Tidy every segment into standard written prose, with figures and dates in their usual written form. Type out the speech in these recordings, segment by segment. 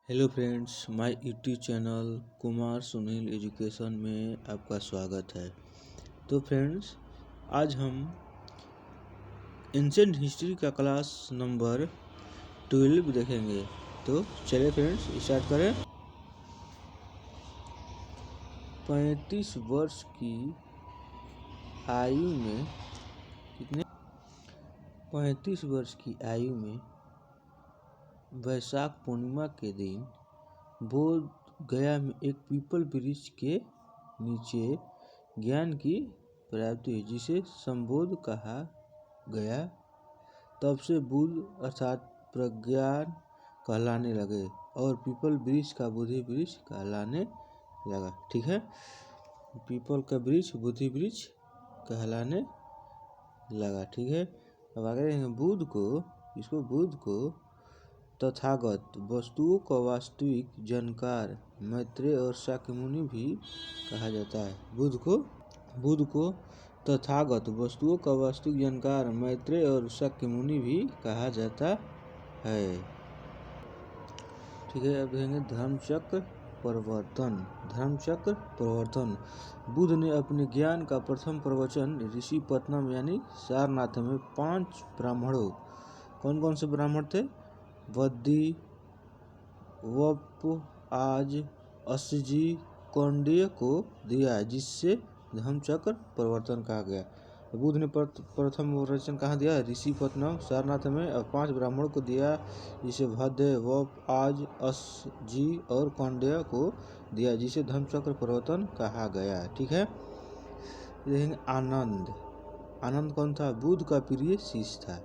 Hello friends, my YouTube channel Kumar Sunil education में आपका स्वागत है। तो फ्रेंड्स, आज हम एंशिएंट हिस्ट्री का क्लास नंबर 12 देखेंगे। तो चलिए फ्रेंड्स स्टार्ट करें। 35 वर्ष की आयु में 35 वर्ष की आयु में वैशाख पूर्णिमा के दिन बोध गया में एक पीपल वृक्ष के नीचे ज्ञान की प्राप्ति हुई, जिसे संबोध कहा गया। तब से बुद्ध अर्थात प्रज्ञान कहलाने लगे और पीपल वृक्ष का बुद्धि वृक्ष कहलाने लगा। ठीक है, पीपल का वृक्ष बुद्धि वृक्ष कहलाने लगा। ठीक है, अब आगे देखेंगे। बुद्ध को तथागत, वस्तुओं का वास्तविक जानकार, मैत्रेय और शाक्यमुनि भी कहा जाता है। बुद्ध को तथागत, वस्तुओं का वास्तविक जानकार, मैत्रेय और शाक्यमुनि भी कहा जाता है। ठीक है, अब देखेंगे धर्मचक्र प्रवर्तन। बुद्ध ने अपने ज्ञान का प्रथम प्रवचन ऋषि पत्तनम यानी सारनाथ में 5 ब्राह्मणों, कौन कौन से ब्राह्मण थे? वद्दी, वप, आज, असजी, कौंडिन्य को दिया, जिससे धम्मचक्र प्रवर्तन कहा गया। बुद्ध ने प्रथम प्रवचन कहाँ दिया? ऋषि पत्तनम सारनाथ में, और 5 ब्राह्मणों को दिया, जिसे भद्य, वप, आज, असजी और कौंडिन्य को दिया, जिसे धम्मचक्र प्रवर्तन कहा गया। ठीक है, देखेंगे आनंद कौन था? बुद्ध का प्रिय शिष्य था।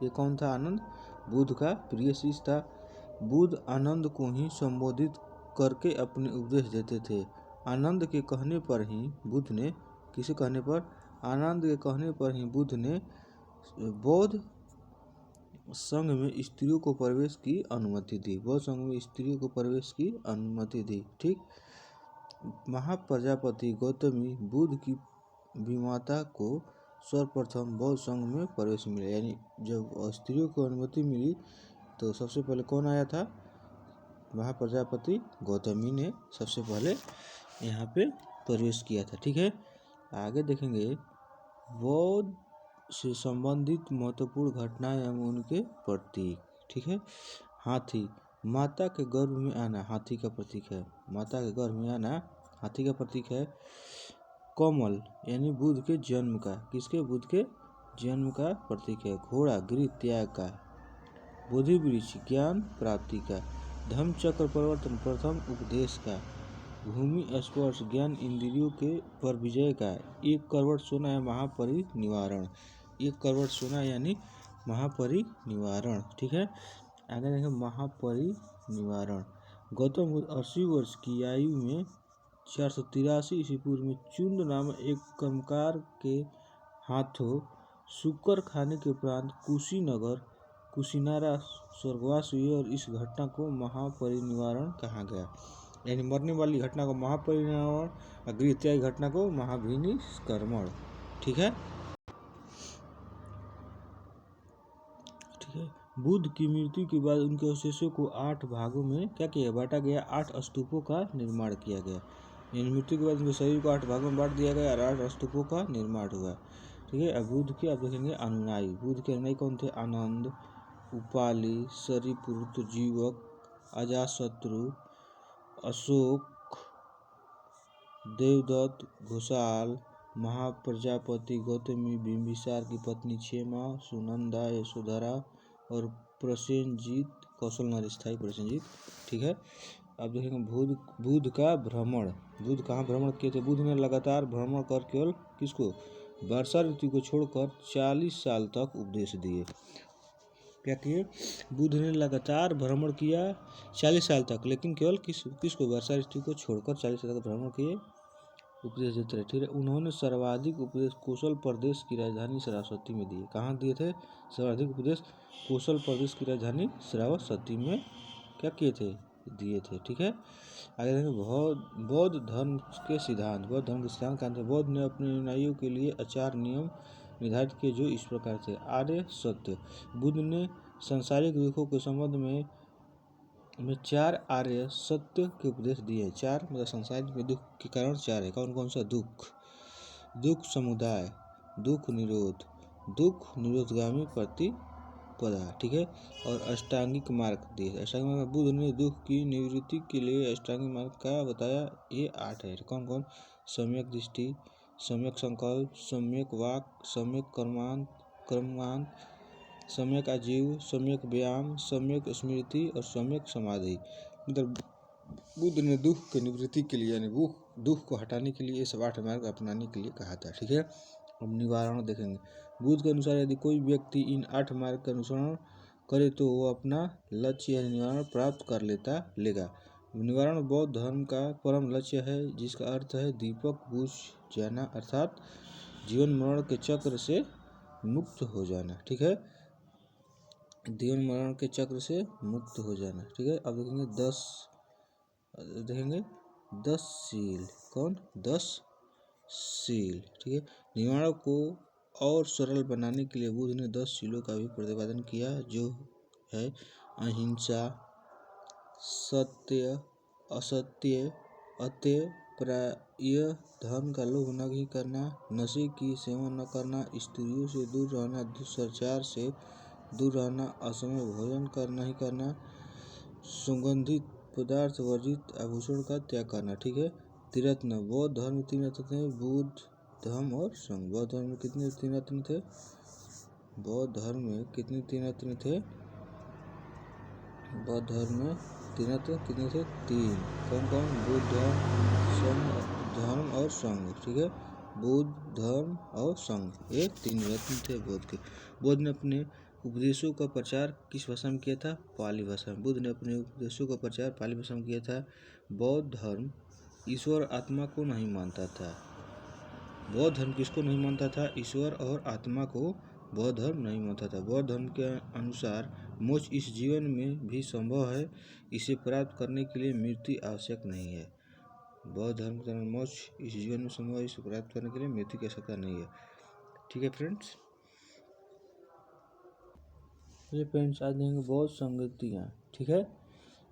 ये कौन था? आनंद बुद्ध का प्रिय शिष्य था। बुद्ध आनंद को ही संबोधित करके अपने उपदेश देते थे। आनंद के कहने पर ही बुद्ध ने, किसे कहने पर? आनंद के कहने पर ही बुद्ध ने बौद्ध संघ में स्त्रियों को प्रवेश की अनुमति दी। बौद्ध संघ में स्त्रियों को प्रवेश की अनुमति दी। ठीक, महाप्रजापति गौतमी बुद्ध की विमाता को सर्वप्रथम बौद्ध संघ में प्रवेश मिला। यानी जब स्त्रियों को अनुमति मिली तो सबसे पहले कौन आया था? महाप्रजापति गौतमी ने सबसे पहले यहाँ पे प्रवेश किया था। ठीक है, आगे देखेंगे बौद्ध से संबंधित महत्वपूर्ण घटनाएं एवं उनके प्रतीक। ठीक है, हाथी, माता के गर्भ में आना हाथी का प्रतीक है। माता के गर्भ में आना हाथी का प्रतीक है। कमल यानी बुद्ध के जन्म का, किसके? बुद्ध के जन्म का प्रतीक है। घोड़ा गृह त्याग का। बोधि वृक्ष ज्ञान प्राप्ति का। धम्मचक्र प्रवर्तन प्रथम उपदेश का। भूमि स्पर्श ज्ञान इंद्रियों के पर विजय का। 1 करोड़ सोना है महापरिनिवारण। 1 करोड़ सोना यानी महापरिनिवारण। ठीक है, आगे देखें महापरिनिवारण। गौतम बुद्ध 80 वर्ष की आयु में 483 ईस्वी पूर्व में चुंड नामक एक कर्मकार के हाथों शुकर खाने के उपरांत कुशीनारा स्वर्गवास हुए और इस घटना को महापरिनिर्वाण कहा गया। यानी मरने वाली घटना को महापरिनिर्वाण और गृह त्याग घटना को महाभिनिष्क्रमण। ठीक है, बुद्ध की मृत्यु के बाद उनके अवशेषों को 8 भागों में क्या किया? बांटा गया। 8 स्तूपों का निर्माण किया गया। यानी मृत्यु के बाद उनके शरीर को 8 भागों में बांट दिया गया और 8 स्तूपों का निर्माण हुआ। ठीक है, अब बुद्ध के आप देखेंगे अनुयायी। बुद्ध के अनुयायी कौन थे? आनंद, उपाली, सरिपुत्र, जीवक, अजातशत्रु, अशोक, देवदत्त, घोषाल, महाप्रजापति गौतमी, बिंबिसार की पत्नी क्षेमा, सुनंदा, यशोधरा और प्रसेनजीत, कौशल नर स्थायी प्रसेनजीत। ठीक है, अब देखेंगे बुद्ध का भ्रमण। बुद्ध कहाँ भ्रमण किए थे? बुद्ध ने लगातार भ्रमण कर केवल किसको? वर्षा ऋतु को छोड़कर 40 साल तक उपदेश दिए। क्या किए? बुद्ध ने लगातार भ्रमण किया 40 साल तक, लेकिन केवल किसको? वर्षा ऋतु को छोड़कर 40 साल तक भ्रमण किए, उपदेश देते रहे। ठीक है, उन्होंने सर्वाधिक उपदेश कौशल प्रदेश की राजधानी श्रावस्ती में दिए। कहाँ दिए थे? सर्वाधिक उपदेश कौशल प्रदेश की राजधानी श्रावस्ती में क्या किए थे? दिए थे। ठीक है, आगे देखेंगे बौद्ध धर्म के सिद्धांत। बौद्ध धर्म के सिद्धांत क्या थे? बौद्ध ने अपने अनुयायियों के लिए आचार नियम निर्धारित किए जो इस प्रकार थे। आर्य सत्य। बुद्ध ने सांसारिक दुखों के संबंध में में 4 आर्य सत्य के उपदेश दिए। 4 मतलब संसार में दुख के कारण 4 है। कौन कौन सा? दुख, दुख समुदाय, दुख निरोध, दुख निरोधगामी प्रतिपदा, ठीक है। और अष्टांगिक मार्ग दिए। अष्टांगिक मार्ग बुद्ध ने दुख की निवृत्ति के लिए अष्टांगिक मार्ग का बताया। ये 8 है। कौन कौन? सम्यक दृष्टि, सम्यक संकल्प, सम्यक वाक, सम्यक कर्मांत, सम्यक आजीव, सम्यक व्यायाम, सम्यक स्मृति और सम्यक समाधि। मतलब बुद्ध ने दुख की निवृत्ति के लिए यानी दुख को हटाने के लिए ये सब 8 मार्ग अपनाने के लिए कहा था, ठीक है। अब निवारण देखेंगे। बुद्ध के अनुसार यदि कोई व्यक्ति इन 8 मार्ग का अनुसरण करे तो वो अपना लक्ष्य यानी निवारण प्राप्त कर लेगा। निवारण बौद्ध धर्म का परम लक्ष्य है, जिसका अर्थ है दीपक बुझ जाना, अर्थात जीवन मरण के चक्र से मुक्त हो जाना, ठीक है। जीवन मरण के चक्र से मुक्त हो जाना, ठीक है। अब देखेंगे 10 शील। कौन? 10 शील, ठीक है। निवारण को और सरल बनाने के लिए बुद्ध ने 10 शीलों का भी प्रतिपादन किया, जो है अहिंसा, सत्य, असत्य, अत्यय, प्राय, धन का लोभ नहीं करना, नशे की सेवन न करना, स्त्रियों से दूर रहना, दुष्चार से दूर रहना, असमय भोजन नहीं करना, सुगंधित पदार्थ वर्जित, आभूषण का त्याग करना, ठीक है। त्रिरत्न। बौद्ध धर्म में 3 रत्न थे, बुद्ध, धम्म और संघ। बौद्ध धर्म में कितने 3 रत्न थे? बौद्ध धर्म में कितने 3 रत्न थे? बौद्ध धर्म में 3 रत्न कितने थे? 3। कौन कौन? बुद्ध, धर्म और संघ, ठीक है। बुद्ध, धर्म और संघ, ये 3 रत्न थे बौद्ध के। बुद्ध ने अपने उपदेशों का प्रचार किस भाषा में किया था? पाली भाषा में। बुद्ध ने अपने उपदेशों का प्रचार पाली भाषा में किया था। बौद्ध धर्म ईश्वर आत्मा को नहीं मानता था। बौद्ध धर्म किसको नहीं मानता था? ईश्वर और आत्मा को बौद्ध धर्म नहीं मानता था। बौद्ध धर्म के अनुसार मोक्ष इस जीवन में भी संभव है, इसे प्राप्त करने के लिए मृत्यु आवश्यक नहीं है। बौद्ध धर्म के अनुसार मोक्ष इस जीवन में संभव है, इसे प्राप्त करने के लिए मृत्यु की आवश्यकता नहीं है, ठीक है फ्रेंड्स। ये फ्रेंड्स आज देखेंगे बौद्ध संगतियाँ, ठीक है।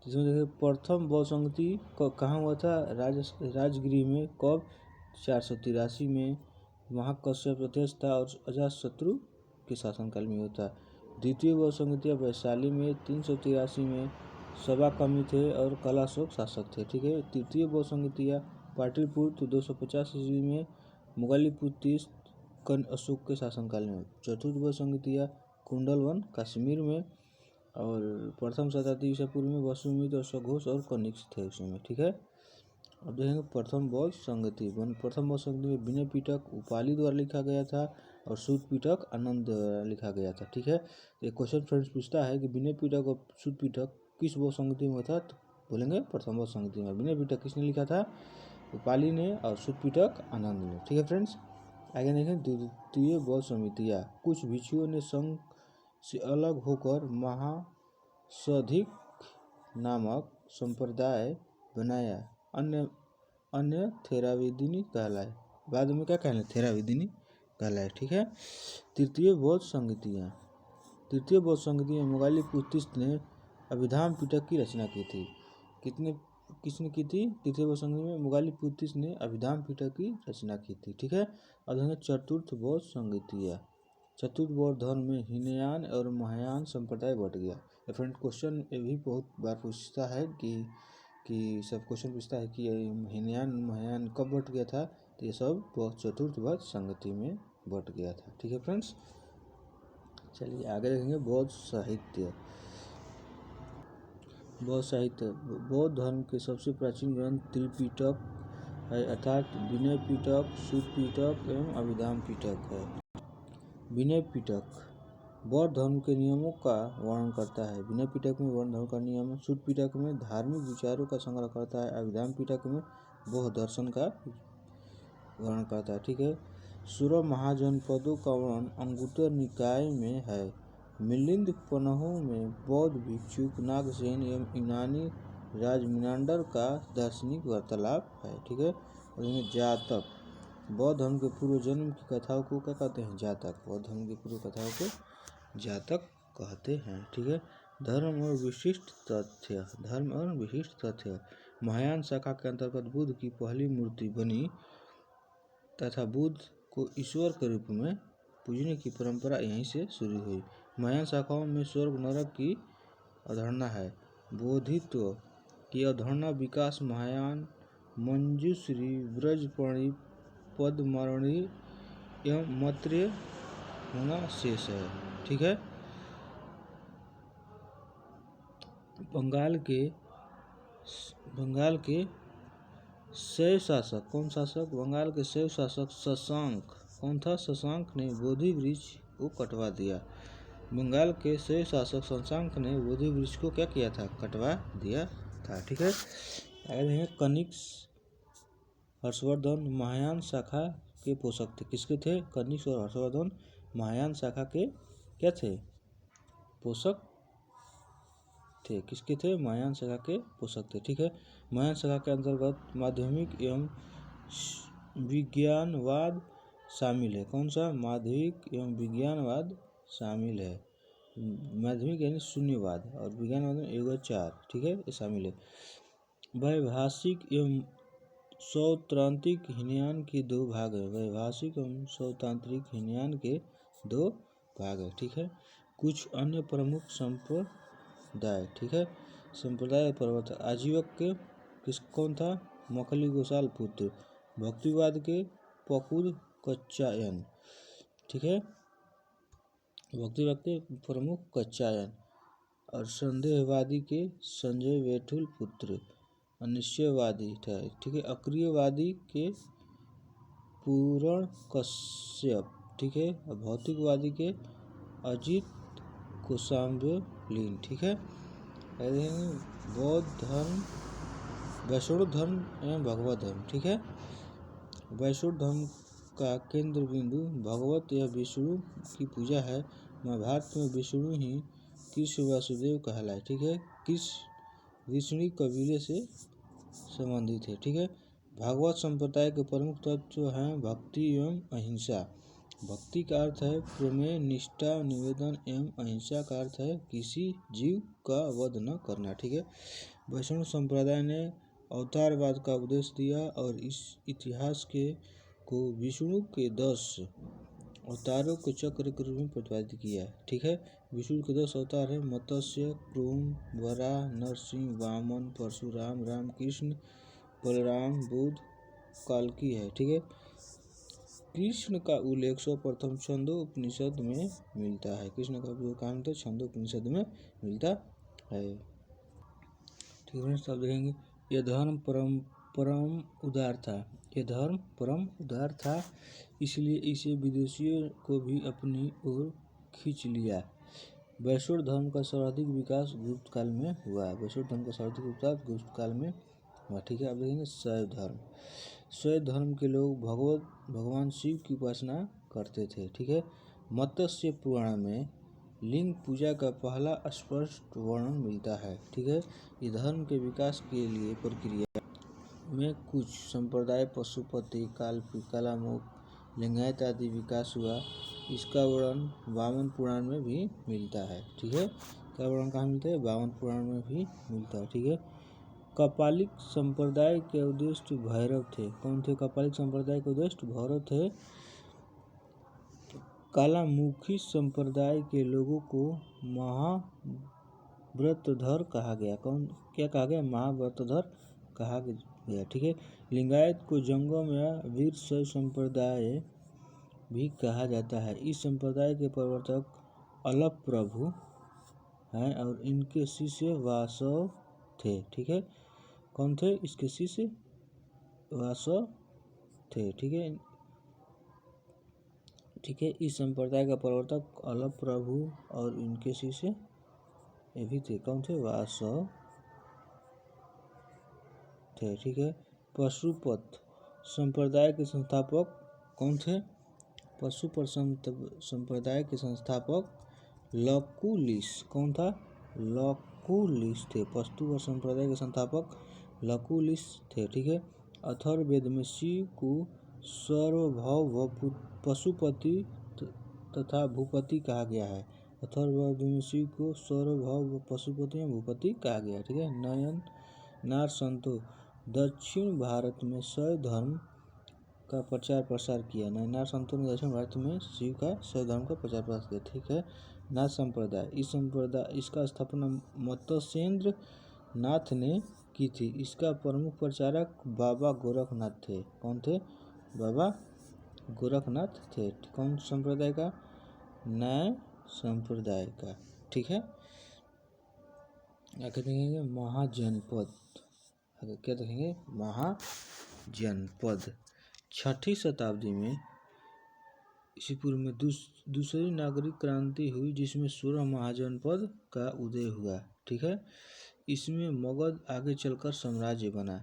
इसमें देखिए प्रथम बौद्ध संगति कहाँ हुआ था? राजगृह में। कब? 483 में। वहाँ कश्यप अध्यक्ष था और अजातशत्रु के शासनकाल में होता। द्वितीय बौद्ध संगतियाँ वैशाली में 383 में सभाकर्मी थे और कलाशोक शासक थे, ठीक है। तृतीय बौद्ध संगतियाँ पाटलिपुत्र 250 ईस्वी में मोगलिपुत्र कर्ण अशोक के शासनकाल में। चतुर्थ बौद्ध संगतियाँ कुंडलवन कश्मीर में और प्रथम शताब्दी ईसा पूर्व में वसुमित्र और सघोष और कनिष्क थे उस समय, ठीक है। अब देखेंगे प्रथम बौद्ध संगति। प्रथम बौद्ध संगति में विनय पिटक उपाली द्वारा लिखा गया था और सूत पिटक आनंद द्वारा लिखा गया था, ठीक है। एक क्वेश्चन फ्रेंड्स पूछता है कि विनय पिटक और सूत पिटक किस बौद्ध संगति में था? तो बोलेंगे प्रथम बौद्ध संगति में। विनय पिटक किसने लिखा था? उपाली ने और सूत पिटक आनंद ने, ठीक है फ्रेंड्स। आगे देखें द्वितीय बौद्ध समितियाँ। कुछ भिक्षुओं ने संघ से अलग होकर महासधिक नामक संप्रदाय बनाया। अन्य थेराविदिनी कहलाए। बाद में क्या कहलाए? थेराविदिनी कहलाए, ठीक है। तृतीय बौद्ध संगतियाँ। तृतीय बौद्ध संगति में मोगलिपुत्र ने अभिधाम पिटक की रचना की थी। किसने की थी? तृतीय बौद्ध संगति में मोगलिपुत्र ने अभिधाम पिटक की रचना की थी, ठीक है। अब चतुर्थ बौद्ध संगतियाँ। चतुर्थ बौद्ध धर्म में हीनयान और महायान संप्रदाय बढ़ गया। फ्रेंड क्वेश्चन ये भी बहुत बार पूछता है कि सब क्वेश्चन पूछता है कि हीनयान महायान कब बढ़ गया था? तो ये सब चतुर्थ बौद्ध संगति में बढ़ गया था, ठीक है फ्रेंड्स। चलिए आगे देखेंगे बौद्ध साहित्य। बौद्ध धर्म के सबसे प्राचीन ग्रंथ त्रिपिटक है, अर्थात विनय पिटक, सूत पिटक एवं अभिधाम पिटक है। विनय पिटक बौद्ध धर्म के नियमों का वर्णन करता है। विनय पिटक में वर्ण धर्म का नियम, सूत पिटक में धार्मिक विचारों का संग्रह करता है, अभिधाम पिटक में बौद्ध दर्शन का वर्णन करता है, ठीक है। 16 महाजनपदों का वर्णन अंगुत्तर निकाय में है। मिलिंद पन्हों में बौद्ध भिक्षुक नागसेन एवं यूनानी राज मिनांडर का दार्शनिक वार्तालाप है, ठीक है। और इनमें जातक बौद्ध धर्म के पूर्व जन्म की कथाओं को क्या कहते हैं? जातक। बौद्ध धर्म की पूर्व कथाओं को जातक कहते हैं, ठीक है। धर्म और विशिष्ट तथ्य। महायान शाखा के अंतर्गत बुद्ध की पहली मूर्ति बनी तथा बुद्ध को ईश्वर के रूप में पूजने की परंपरा यहीं से शुरू हुई। महायान शाखाओं में स्वर्ग नरक की अवधारणा है। बोधित्व की अवधारणा विकास महायान, मंजूश्री, ब्रजपणी, पद्मावणी एवं मैत्रेय होना शेष है। ठीक है। बंगाल के शैव शासक, कौन शासक? बंगाल के शैव शासक शशांक, कौन था? शशांक ने बोधि वृक्ष को कटवा दिया। बंगाल के शैव शासक शशांक ने बोधि वृक्ष को क्या किया था? कटवा दिया था। ठीक है। आगे हैं कनिष्क हर्षवर्धन महायान शाखा के पोषक थे। किसके थे? कनिष्क और हर्षवर्धन महायान शाखा के क्या थे? पोषक थे। किसके थे? महायान शाखा के पोषक थे। ठीक है। महायान शाखा के अंतर्गत माध्यमिक एवं विज्ञानवाद शामिल है। कौन सा? माध्यमिक एवं विज्ञानवाद शामिल है। माध्यमिक यानी शून्यवाद और विज्ञानवाद में योगाचार। ठीक है, ये शामिल है। वैभाषिक एवं सौत्रांतिक हीनयान के दो भाग है। वैभाषिक एवं सौत्रांतिक हीनयान के दो भाग है। ठीक है। कुछ अन्य प्रमुख संप्रदाय। ठीक है। संप्रदाय प्रवर्तक आजीवक के कौन था? मखली गोसाल पुत्र। भक्तिवाद के पकुद कच्चायन। ठीक है। भक्तिवाद के प्रमुख कच्चायन और संदेहवादी के संजय वेठुल पुत्र। अनिश्चयवादी था। ठीक है। अक्रियवादी के पूरण कश्यप। ठीक है। और भौतिकवादी के अजित कोशाम्बलिन। ठीक है। बौद्ध धर्म, वैष्णव धर्म एवं भगवत धर्म। ठीक है। वैष्णव धर्म का केंद्र बिंदु भगवत या विष्णु की पूजा है। महाभारत में विष्णु ही कृष्ण वासुदेव कहलाए। ठीक है। कृष्ण विष्णु कबीले से संबंधित है। ठीक है। भागवत संप्रदाय के प्रमुख तत्व हैं भक्ति एवं अहिंसा। भक्ति का अर्थ है प्रमेय, निष्ठा, निवेदन एवं अहिंसा का अर्थ है किसी जीव का वध न करना। ठीक है। वैष्णव संप्रदाय ने अवतारवाद का उपदेश दिया और इस इतिहास को विष्णु के 10 अवतारों के चक्र के रूप में प्रतिपादित किया। ठीक है। विष्णु के 10 अवतार हैं मत्स्य, कूर्म, वराह, नरसिंह, वामन, परशुराम, रामकृष्ण, बलराम, बुद्ध, काल्की है। ठीक है। कृष्ण का उल्लेख सर्वप्रथम छंदोपनिषद में मिलता है। कृष्ण का उल्लेख कहाँ मिलता है? छंदोपनिषद में मिलता है। ठीक है। सब देखेंगे। यह धर्म परम उदार था। यह धर्म परम उदार था, इसलिए इसे विदेशियों को भी अपनी ओर खींच लिया। वैष्णव धर्म का सर्वाधिक विकास गुप्त काल में हुआ। वैष्णव धर्म का सर्वाधिक विकास गुप्त काल में हुआ। ठीक है। अब देखेंगे शैव धर्म। शैव धर्म के लोग भगवान शिव की उपासना करते थे। ठीक है। मत्स्य पुराण में लिंग पूजा का पहला स्पष्ट वर्णन मिलता है। ठीक है। इस धर्म के विकास के लिए प्रक्रिया में कुछ संप्रदाय पशुपति, कालामुख, लिंगायत आदि विकास हुआ। इसका वर्णन वामन पुराण में भी मिलता है। ठीक है। का वर्णन कहाँ मिलता है? वामन पुराण में भी मिलता है। ठीक है। कपालिक संप्रदाय के उद्देश्य भैरव थे। कौन थे? कपालिक संप्रदाय के उद्देश्य भैरव थे। कालामुखी संप्रदाय के लोगों को महाव्रतधर कहा गया। क्या कहा गया? महाव्रतधर कहा गया। ठीक है। लिंगायत को जंगम या वीरशैव संप्रदाय भी कहा जाता है। इस संप्रदाय के प्रवर्तक अलप प्रभु हैं और इनके शिष्य वासव थे। ठीक है। कौन थे? इसके शिष्य वासव थे। ठीक है। ठीक है। इस संप्रदाय का प्रवर्तक अलप प्रभु और इनके शिष्य ये भी थे। कौन थे? वासव थे। ठीक है। पशुपत संप्रदाय के संस्थापक कौन थे? पशुपत संप्रदाय के संस्थापक लकुलिश। कौन था? लकुलिश थे। पशुपत संप्रदाय के संस्थापक लकुलिश थे। ठीक है। अथर्ववेद में शिव को सर्वभौम पशुपति तथा भूपति कहा गया है। अथर्ववेद शिव को सौरभ पशुपति या भूपति कहा गया। ठीक है। नयनार संतो दक्षिण भारत में शैव धर्म का प्रचार प्रसार किया। नयनार संतों ने दक्षिण भारत में शिव का शैव धर्म का प्रचार प्रसार किया। ठीक है। नाथ संप्रदाय, इसका स्थापना मत्स्येंद्र नाथ ने की थी। इसका प्रमुख प्रचारक बाबा गोरखनाथ थे। कौन थे? बाबा गोरखनाथ थे। कौन संप्रदाय का? नय संप्रदाय का। ठीक है। आगे देखेंगे महाजनपद। आगे क्या देखेंगे? महाजनपद। 6ठी शताब्दी में ईसा पूर्व में दूसरी नागरिक क्रांति हुई, जिसमें 16 महाजनपद का उदय हुआ। ठीक है। इसमें मगध आगे चलकर साम्राज्य बना।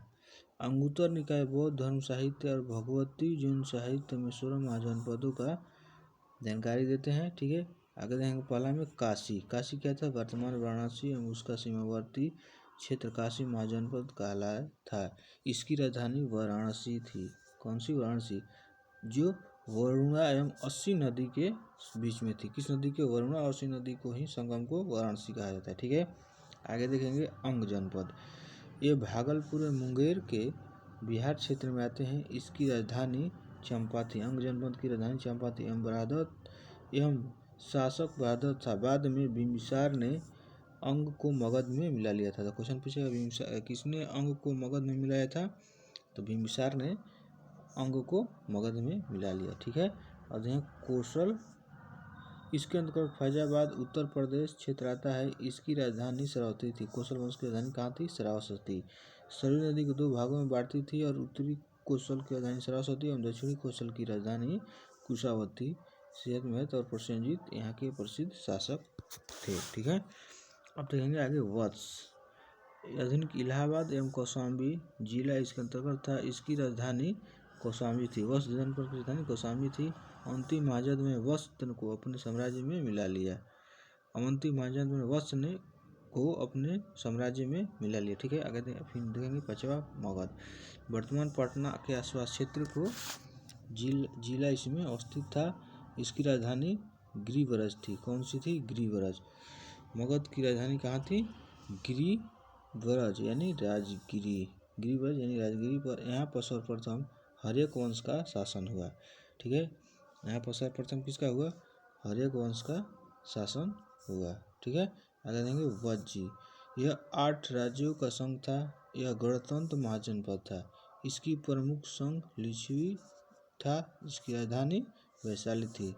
अंगुत्तर निकाय बौद्ध धर्म साहित्य और भगवती जैन साहित्य में 16 महाजनपदों का जानकारी देते हैं। ठीक है। आगे देखेंगे पहला में काशी। काशी क्या था? वर्तमान वाराणसी एवं उसका सीमावर्ती क्षेत्र काशी महाजनपद कहलाया था। इसकी राजधानी वाराणसी थी। कौन सी? वाराणसी, जो वरुणा एवं अस्सी नदी के बीच में थी। किस नदी के? वरुणा और अस्सी नदी को ही संगम को वाराणसी कहा जाता है। ठीक है। आगे देखेंगे अंग जनपद। ये भागलपुर और मुंगेर के बिहार क्षेत्र में आते हैं। इसकी राजधानी चंपा थी। अंग जनपद की राजधानी चंपा थी एवं शासक बहादुर था। बाद में बिंबिसार ने अंग को मगध में मिला लिया था। तो क्वेश्चन पूछेगा किसने अंग को मगध में मिलाया था? तो बिंबिसार ने अंग को मगध में मिला लिया। ठीक है। और देखें कौशल, इसके अंतर्गत फैजाबाद उत्तर प्रदेश क्षेत्र आता है। इसकी राजधानी श्रावस्ती थी। कौशल वंश की राजधानी कहाँ थी? श्रावस्ती। सरयू नदी को 2 भागों में बांटती थी और उत्तरी कौशल की राजधानी श्रावस्ती एवं दक्षिणी कौशल की राजधानी कुशावती। सेहत महत और प्रसेनजीत यहाँ के प्रसिद्ध शासक थे। ठीक है। अब देखेंगे आगे वत्स। आधुनिक इलाहाबाद एवं कौशाम्बी जिला इसके अंतर्गत था। इसकी राजधानी कौशाम्बी थी। वत्स जनपद की राजधानी कौशाम्बी थी। अवंती महाजन में वत्स को अपने साम्राज्य में मिला लिया। अवंती महाजन में वत्स ने को अपने साम्राज्य में मिला लिया। ठीक है। आगे फिर देखेंगे 5वां मगध। वर्तमान पटना के आसपास क्षेत्र को जिला इसमें अवस्थित था। इसकी राजधानी गिरिव्रज थी। कौन सी थी? गिरिव्रज। मगध की राजधानी कहाँ थी? गिरिव्रज यानी राजगिरी। गिरिव्रज यानी राजगिरी पर यहाँ पर सर्वप्रथम हर्यक वंश का शासन हुआ। ठीक है। यहाँ पर सर्वप्रथम किसका हुआ? हर्यक वंश का शासन हुआ। ठीक है। आगे देखेंगे वज्जी। यह 8 राज्यों का संघ था। यह गणतंत्र महाजनपद था। इसकी प्रमुख संघ लिच्छवी था। इसकी राजधानी वैशाली थी।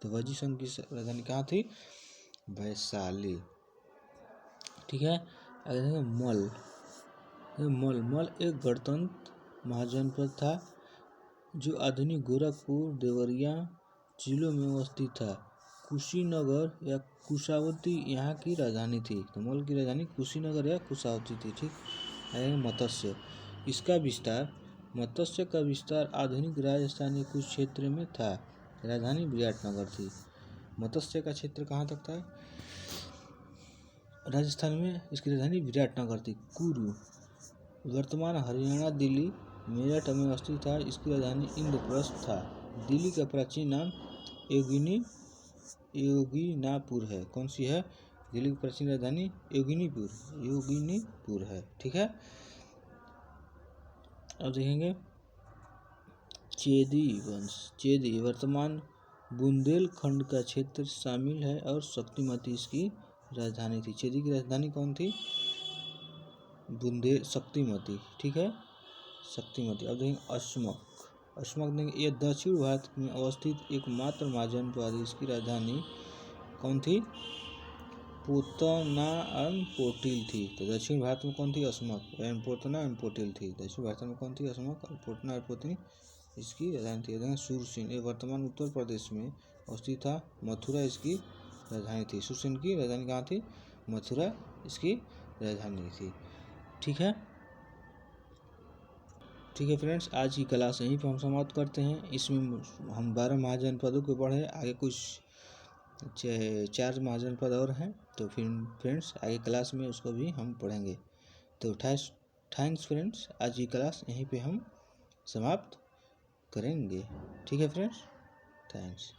तो वज्जी संघ की राजधानी कहाँ थी? वैशाली। ठीक है। आगे देखेंगे मल एक गणतंत्र महाजनपद था जो आधुनिक गोरखपुर देवरिया जिलों में अवस्थित था। कुशीनगर या कुशावती यहाँ की राजधानी थी। तो मल की राजधानी कुशीनगर या कुशावती थी। ठीक है। मत्स्य, मत्स्य का विस्तार आधुनिक राजस्थान के कुछ क्षेत्र में था। राजधानी विराटनगर थी। मत्स्य का क्षेत्र कहाँ तक था? राजस्थान में। इसकी राजधानी विराटनगर थी। कुरु वर्तमान हरियाणा दिल्ली मेरठ में अवस्थित था। इसकी राजधानी इंद्रप्रस्थ था। दिल्ली का प्राचीन नाम योगिनापुर है। कौन सी है? दिल्ली की प्राचीन राजधानी योगिनीपुर है। ठीक है। अब देखेंगे चेदी वंश। चेदी वर्तमान बुंदेलखंड का क्षेत्र शामिल है और शक्तिमती इसकी राजधानी थी। चेदी की राजधानी कौन थी? शक्तिमती। ठीक है। शक्तिमती। अब देखेंगे अश्मक देखेंगे। यह दक्षिण भारत में अवस्थित एकमात्र महाजनपद। इसकी राजधानी कौन थी? पोतना एवं पोटिल थी। तो दक्षिण भारत में कौन थी? अश्मक एवं पोतना एवं पोटिल थी। दक्षिण भारत में कौन थी? अश्मक और पोटना और पोटिल इसकी राजधानी थी। सुरसेन ये वर्तमान उत्तर प्रदेश में अवस्थित था। मथुरा इसकी राजधानी थी। सुरसेन की राजधानी कहाँ थी? मथुरा इसकी राजधानी थी। ठीक है। ठीक है फ्रेंड्स, आज की क्लास यहीं पर हम समाप्त करते हैं। इसमें हम 12 महाजनपदों को पढ़े। आगे कुछ 4 महाजनपद और हैं। तो फिर फ्रेंड्स आगे क्लास में उसको भी हम पढ़ेंगे। तो थैंक्स फ्रेंड्स, आज की क्लास यहीं पे हम समाप्त करेंगे। ठीक है फ्रेंड्स, थैंक्स।